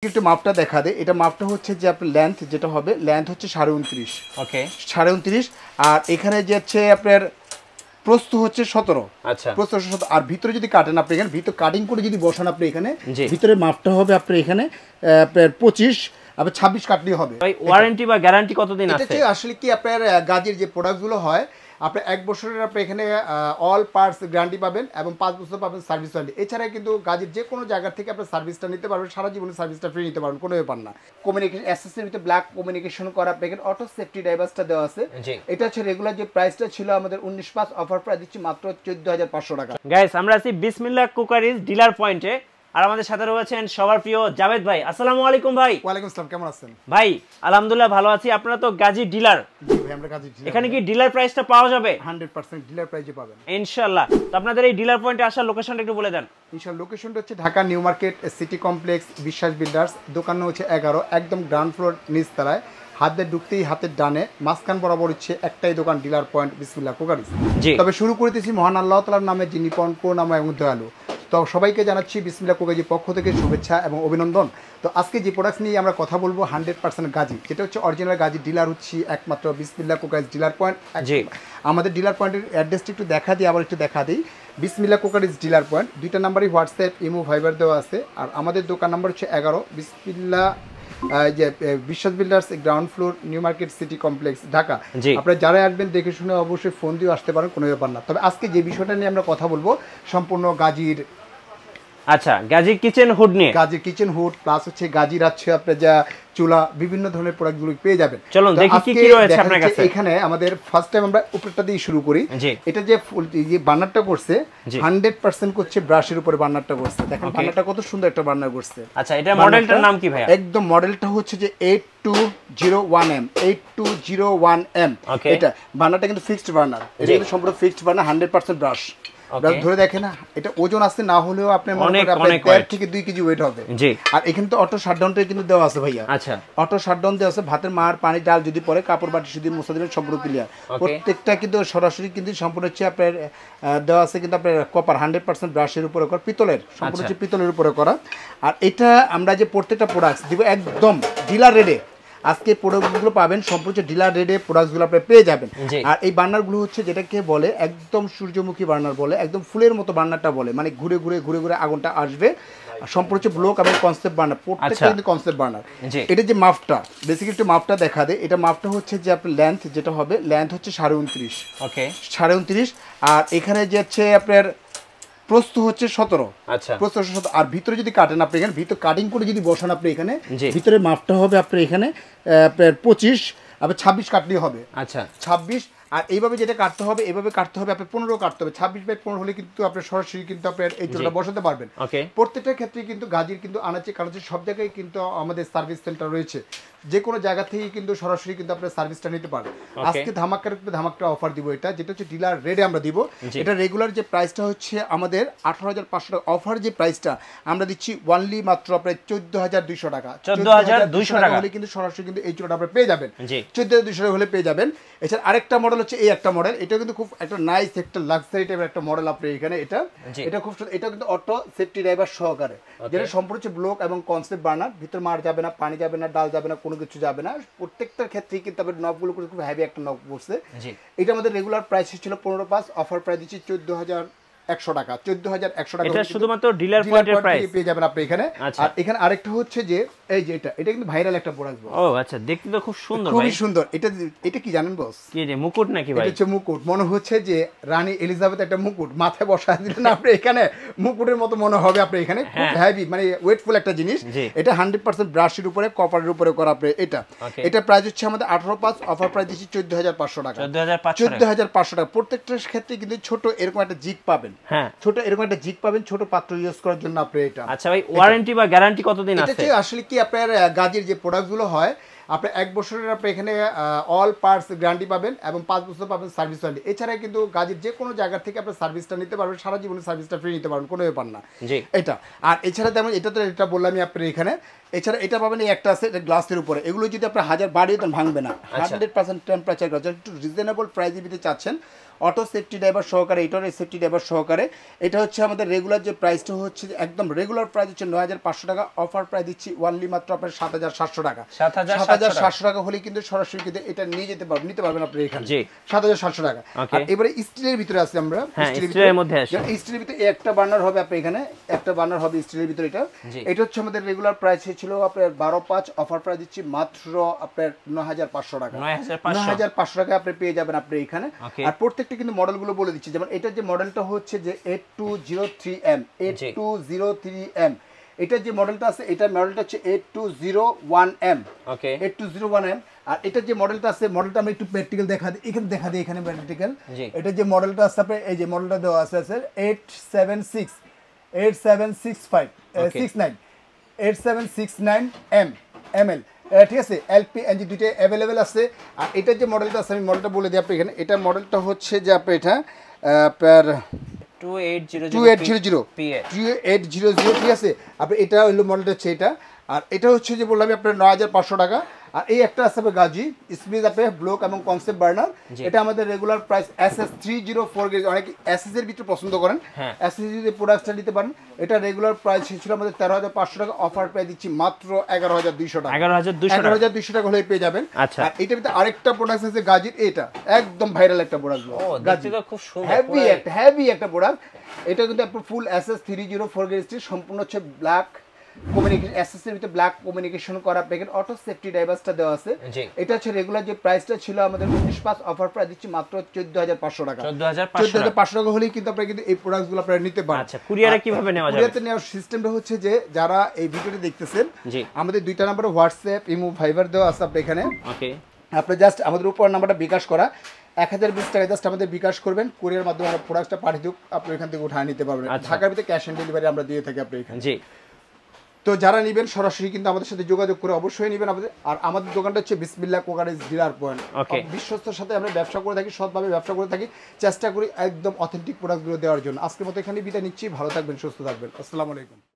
একটু মাপটা দেখা দেয়। এটা মাপটা হচ্ছে যে আপনার লেন্থ যেটা হবে, লেন্থ হচ্ছে 29.5। ওকে 29.5। আর এখানে যে হচ্ছে আপনার প্রস্থ হচ্ছে 17। আচ্ছা প্রস্থ 17। আর ভিতরে যদি কাটেন আপনি, এখানে ভিতরে কাটিং করে যদি বসান আপনি, এখানে জি ভিতরে মাপটা হবে আপনার এখানে আপনার 25, আপনার 26 কাটলেই হবে। ভাই ওয়ারেন্টি বা গ্যারান্টি কতদিন এটা আছে? হচ্ছে আসলে কি আপনার গাজীর যে প্রোডাক্টগুলো হয়, আপনি 1 বছরের আপনি এখানে অল পার্টস গ্যারান্টি পাবেন এবং 5 বছর পাবেন সার্ভিস ওয়ারেন্টি। এছাড়া কিন্তু গাজীর যে কোনো জায়গা থেকে আপনি সার্ভিসটা নিতে পারবেন, সারা জীবনে সার্ভিসটা ফ্রি নিতে পারবেন, কোনো ব্যাপার না। কমিউনিকেশন অ্যাসেসরির ভিতরে ব্ল্যাক কমিউনিকেশন করা প্যাকেট অটো সেফটি ড্রাইভার্সটা দেওয়া আছে। এটা হচ্ছে রেগুলার যে প্রাইসটা ছিল আমাদের 19/5, অফার প্রাইস দিচ্ছি মাত্র 14,500 টাকা। গাইস আমরা আছি বিসমিল্লাহ কুকারিজ ডিলার পয়েন্টে, আর আমাদের সাথে রয়েছেন সবার প্রিয় জাভেদ ভাই। আসসালামু আলাইকুম ভাই। ওয়ালাইকুম আসসালাম, কেমন আছেন ভাই? আলহামদুলিল্লাহ ভালো আছি। আপনারা তো গাজী ডিলার, জি ভাই আমরা গাজী ডিলার। এখানে কি ডিলার প্রাইসটা পাওয়া যাবে? 100% ডিলার প্রাইসে পাবেন ইনশাআল্লাহ। তো আপনাদের এই ডিলার পয়েন্টে আসার লোকেশনটা একটু বলে দেন। ইনশাআল্লাহ লোকেশনটা হচ্ছে Dhaka new market city complex, বিশ্বাস বিল্ডার্স, দোকান হচ্ছে 11, একদম গ্রাউন্ড ফ্লোর নিচতলায়। হাতে ঢুকতেই হাতের ডানে মাঝখান বরাবর হচ্ছে একটাই দোকান, ডিলার পয়েন্ট বিসমিল্লাহ কুকারিজ। তবে শুরু করতেছি মহান আল্লাহ তাআলার নামে, যিনি করুণাময় এবং দয়ালু। তো সবাইকে জানাচ্ছি বিসমিল্লাহ কুকারিজের পক্ষ থেকে শুভেচ্ছা এবং অভিনন্দন। তো আজকে যে প্রোডাক্টস নিয়ে আমরা কথা বলবো 100% গাজী, যেটা হচ্ছে অরিজিনাল গাজী ডিলার হচ্ছে একমাত্র বিসমিল্লাহ কুকারিজ ডিলার পয়েন্ট। আমাদের ডিলার পয়েন্টের অ্যাড্রেসটা একটু দেখা দিই, আবার একটু দেখা দিই। বিসমিল্লাহ কুকারিজ ডিলার পয়েন্ট, দুইটা নাম্বারই হোয়াটসঅ্যাপ ইমো ভাইবার দেওয়া আছে। আর আমাদের দোকান নাম্বার হচ্ছে 11 বিসমিল্লাহ যে বিশ্বাস builders, ground floor, new market city complex, Dhaka. আপনারা যারা আসবেন দেখে শুনে অবশ্যই ফোন দিয়ে আসতে পারেন, কোনো ব্যাপার না। তবে আজকে যে বিষয়টা নিয়ে আমরা কথা বলবো সম্পূর্ণ গাজীর, আচ্ছা গাজী কিচেন হুড নিয়ে। গাজীর কিচেন হুড প্লাস হচ্ছে গাজীর আছে আপনার যা চুলা, বিভিন্ন ধরনের প্রোডাক্টগুলো পেয়ে যাবেন। চলুন দেখি কি কি রয়েছে আপনার কাছে। এখানে আমাদের ফার্স্ট টাইম আমরা উপরটা দিয়ে শুরু করি। এটা যে বার্নারটা করছে 100% করছে ব্রাশের উপরে বার্নারটা করছে। দেখেন বার্নারটা কত সুন্দর একটা বার্নার করছে। আচ্ছা এটা মডেলটার নাম কি ভাই? একদম মডেলটা হচ্ছে যে 8201M 8201M। এটা বার্নারটা কিন্তু ফিক্সড বার্নার, এটা কিন্তু সম্পূর্ণ ফিক্সড বার্নার, 100% ব্রাশ। ধরে দেখেন না, এটা ওজন আছে না হলেও আপনার মনে করেন আপনার 1.5 থেকে 2 কেজি ওয়েট হবে। আর এখানে তো অটো শাটডাউনটা কিন্তু দেওয়া আছে ভাইয়া। আচ্ছা অটো শাটডাউন দেওয়া আছে, ভাতের মার পানি ডাল যদি পরে কাপড় বাটি শুধু মুছে দিবেন, সম্পূর্ণ ক্লিয়ার। প্রত্যেকটা কিন্তু সরাসরি কিন্তু সম্পূর্ণ হচ্ছে আপনার দেওয়া আছে কিন্তু আপনার কপার 100% ব্রাশের উপরে করা, পিতলের, সম্পূর্ণ হচ্ছে পিতলের উপরে করা। আর এটা আমরা যে প্রত্যেকটা প্রোডাক্টস দিব একদম ডিলার রেডে। আজকে প্রোডাক্টগুলো পাবেন সম্পূর্ণ ডিলার রেডে, প্রোডাক্টগুলো আপনি পেয়ে যাবেন। আর এই বার্নারগুলো হচ্ছে যেটাকে বলে একদম সূর্যমুখী বার্নার বলে, একদম ফুলের মতো বার্নারটা বলে, মানে ঘুরে ঘুরে ঘুরে ঘুরে আগুনটা আসবে। সম্পূর্ণ হচ্ছে ব্লক এবং কনসেপ্ট বার্নার, প্রত্যেকটা কিন্তু কনসেপ্ট বার্নার। এটা যে মাপটা বেসিক্যালি একটু মাপটা দেখা দেয়। এটা মাপটা হচ্ছে যে আপনার লেন্থ যেটা হবে, লেন্থ হচ্ছে 29.5। ওকে 29.5। আর এখানে যে হচ্ছে আপনার প্রস্থ হচ্ছে 17। আচ্ছা প্রস্থ 17। আর ভিতরে যদি কাটেন আপনি, এখানে ভিতরে কাটিং করে যদি বসান আপনি, এখানে ভিতরে মাপটা হবে আপনার এখানে আপনার 25, আপনার 26 কাটলেই হবে। আচ্ছা 26। আর এইভাবে যেটা কাটতে হবে, এইভাবে কাটতে হবে আপনার 15 কাটতে হবে। 26/15 হলে কিন্তু আপনার সরাসরি কিন্তু আপনার এই চুলাটা বসাতে পারবেন। প্রত্যেকটা ক্ষেত্রে কিন্তু গাজীর কিন্তু আনাচে কানাচে সব জায়গায় কিন্তু আমাদের সার্ভিস সেন্টার রয়েছে, যে কোনো জায়গা থেকে কিন্তু সরাসরি কিন্তু আপনার সার্ভিসটা নিতে পারবেন। আজকে ধামাকা অফার দিব, এটা যেটা হচ্ছে ডিলার রেডে আমরা দিব। এটা রেগুলার যে প্রাইসটা হচ্ছে আমাদের 18,500 টাকা, অফার যে প্রাইসটা আমরা দিচ্ছি ওয়ানলি মাত্র আপনার 14,200 টাকা। 14,200 টাকা হলে কিন্তু সরাসরি কিন্তু এই চুলাটা আপনারা পেয়ে যাবেন। 14,200 টাকা হলে পেয়ে যাবেন। এছাড়া আরেকটা মডেল হচ্ছে এই একটা মডেল, এটা কিন্তু খুব একটা নাইস একটা লাক্সারি টাইপের একটা মডেল আপনি এখানে। এটা খুব সুন্দর, এটা কিন্তু অটো সেফটি ড্রাইভার সহকারে, যেটা সম্পূর্ণ হচ্ছে ব্লক এবং কনসেপ্ট বার্নার। ভিতর মার যাবে না, পানি যাবে না, ডাল যাবে না, কোনো কিছু যাবে না। প্রত্যেকটার ক্ষেত্রেই কিন্তু আপনার নবগুলো খুব হেভি একটা নব পড়ছে। এটা আমাদের রেগুলার প্রাইস ছিল 15/5, অফার প্রাইস দিচ্ছি 14,100 টাকা। 14,100 টাকা এটা শুধুমাত্র ডিলার পয়েন্টের প্রাইস পেয়ে যাবেন আপনি এখানে। আর এখানে আরেকটা হচ্ছে যে এই যে এটা কিন্তু ভাইরাল একটা প্রোডাক্ট। ও আচ্ছা দেখতে তো খুব সুন্দর, খুবই সুন্দর। এটা কি জানেন বস? কি রে মুকুট নাকি ভাই? এটা হচ্ছে মুকুট, মনে হচ্ছে যে রানী এলিজাবেথ একটা মুকুট মাথায় বসায় দিলেন আপনি এখানে, মুকুটের মতো মনে হবে আপনি এখানে। খুব হেভি মানে ওয়েটফুল একটা জিনিস। এটা 100% ব্রাশের উপরে কপারের উপরে করা আপনি। এটা প্রাইস হচ্ছে আমাদের 18/5, অফার প্রাইস দিচ্ছি 14,500 টাকা। 14,500 টাকা। প্রত্যেকটার ক্ষেত্রে কিন্তু ছোট এরকম একটা জিগ পাবেন। হ্যাঁ ছোট এরকম একটা জিগ পাবেন, ছোট পাত্র ইউজ করার জন্য আপনি এটা। আচ্ছা ভাই ওয়ারেন্টি বা গ্যারান্টি কতদিন আছে? এটা আসলে কি আপনার গাজীর যে প্রোডাক্টগুলো হয়, আপনি 1 বছরের আপনি এখানে অল পার্টস গ্যারান্টি পাবেন এবং 5 বছর পাবেন সার্ভিস ওয়ারেন্টি। এছাড়া কিন্তু গাজীর যে কোনো জায়গা থেকে আপনি সার্ভিসটা নিতে পারবেন, সারা জীবনে সার্ভিসটা ফ্রি নিতে পারবেন, কোনো ব্যাপার না। এটা আর এছাড়া তেমন এটা তো এটা বললামই আপনার এখানে। এছাড়া এটা পাবেন এই একটা আছে, এটা গ্লাসের উপরে। এগুলো যদি আপনি 1000 বাড়িয়ে দেন ভাঙবে না, 100% টেম্পারেচার গ্লাস। একটু রিজনেবল প্রাইসে দিতে চাচ্ছেন, অটো সেফটি ড্রাইভার সহকারে, এটার সেফটি ড্রাইভার সহকারে। এটা হচ্ছে আমাদের রেগুলার যে প্রাইসটা হচ্ছে একদম রেগুলার প্রাইস হচ্ছে 9500 টাকা, অফার প্রাইস দিচ্ছি ওয়ানলি মাত্র আপনার 7700 টাকা। 7700 টাকা হলে কিন্তু সরাসরি কিন্তু এটা নিয়ে যেতে পারবেন, নিতে পারবেন আপনি এখানে 7700 টাকা। আর এবারে স্টিলের ভিতরে আছে, আমরা স্টিলের মধ্যে আসি। স্টিলের ভিতরে একটা বার্নার হবে আপনার এখানে, একটা বার্নার হবে স্টিলের ভিতরে। এটা হচ্ছে আমাদের রেগুলার প্রাইস ছিল আপনার 12,500, অফার প্রাইস দিচ্ছি মাত্র আপনার 9500 টাকা। 9500 টাকা আপনি পেয়ে যাবেন আপনি এখানে। আর প্রত্যেকটা কিন্তু মডেলগুলো বলে দিচ্ছি, যেমন এটা যে মডেলটা হচ্ছে যে 8203M, 8203M। এটা যে মডেলটা আছে, এটা মডেলটা হচ্ছে 8201M, 8201M। আর এটা যে মডেলটা আছে, মডেলটা আমি একটু প্র্যাকটিক্যাল দেখা দিই, এখানে দেখা দিই, এখানে প্র্যাকটিক্যাল। এটা যে মডেলটা আছে আপনার, এই যে মডেলটা দেওয়া আছে 8769 ঠিক আছে। এলপি এনজি দুইটা অ্যাভেলেবেল আছে। আর এটা যে মডেলটা আছে, আমি মডেলটা বলে দিই আপনি এখানে। এটা মডেলটা হচ্ছে যে আপনার এটা আপনার 2800 ঠিক আছে। আপনি এটা হলো মডেলটা হচ্ছে এটা। আর এটা হচ্ছে যে বললাম আপনার 9500 টাকা। আর এই একটা আছে গাজি স্মিথ আপনি ব্লক এবং কনসেপ্ট বার্নার। এটা আমাদের রেগুলার প্রাইস SS 304 গেজ। অনেকে SS এর ভিতরে পছন্দ করেন, SS যদি প্রোডাক্টটা নিতে পারেন। এটা রেগুলার প্রাইস ছিল আমাদের 13500 টাকা, অফার প্রাইস দিচ্ছি মাত্র 11200 টাকা। 11200 টাকা হলে পেয়ে যাবেন। আর এটার ভিতরে আরেকটা প্রোডাক্ট আছে গাজির, এটা একদম ভাইরাল একটা প্রোডাক্ট, গাজি খুব সুন্দর হেভি একটা প্রোডাক্ট। এটা কিন্তু আপনার ফুল SS 304 গেজ, সম্পূর্ণ হচ্ছে ব্ল্যাক কমিউনিকেশন, এসএসএর ভিতরে ব্ল্যাক কমিউনিকেশন করা প্যাকেট, অটো সেফটি ড্রাইভারসটা দেওয়া আছে। এটা হচ্ছে রেগুলার যে প্রাইসটা ছিল আমাদের 19,500, অফার প্রাইস দিচ্ছি মাত্র 14500 টাকা। 14500 টাকা হলেই কিন্তু আপনারা কিন্তু এই প্রোডাক্টগুলো আপনারা নিতে পারেন। আচ্ছা, কুরিয়ারে কিভাবে নেওয়া যাবে? কুরিয়ারে নেওয়ার সিস্টেমটা হচ্ছে যে যারা এই ভিডিওটি দেখতেছেন, আমাদের দুইটা নম্বরে হোয়াটসঅ্যাপ, ইমো, ভাইবার দেওয়া আছে আপনি এখানে। ওকে, আপনি জাস্ট আমাদের উপর নাম্বারটা বিকাশ করা 1020 টাকা জাস্ট আমাদের বিকাশ করবেন, কুরিয়ার মাধ্যমে আমরা প্রোডাক্টটা পাঠিয়ে দেব, আপনি এখান থেকে উঠায় নিতে পারবেন। ঢাকার ভিতরে ক্যাশ অন ডেলিভারি আমরা দিয়ে থাকি আপনি এখানে। জি, তো যারা নেবেন সরাসরি কিন্তু আমাদের সাথে যোগাযোগ করে অবশ্যই নেবেন আমাদের। আর আমাদের দোকানটা হচ্ছে বিসমিল্লাহ কোকারিজ ডিলার পয়েন্ট। বিশ্বস্তর সাথে আমরা ব্যবসা করে থাকি, সৎভাবে ব্যবসা করে থাকি, চেষ্টা করি একদম অথেন্টিক প্রোডাক্টগুলো দেওয়ার জন্য। আজকের মতো এখানে বিদায় নিচ্ছি, ভালো থাকবেন, সুস্থ থাকবেন, আসসালামু আলাইকুম।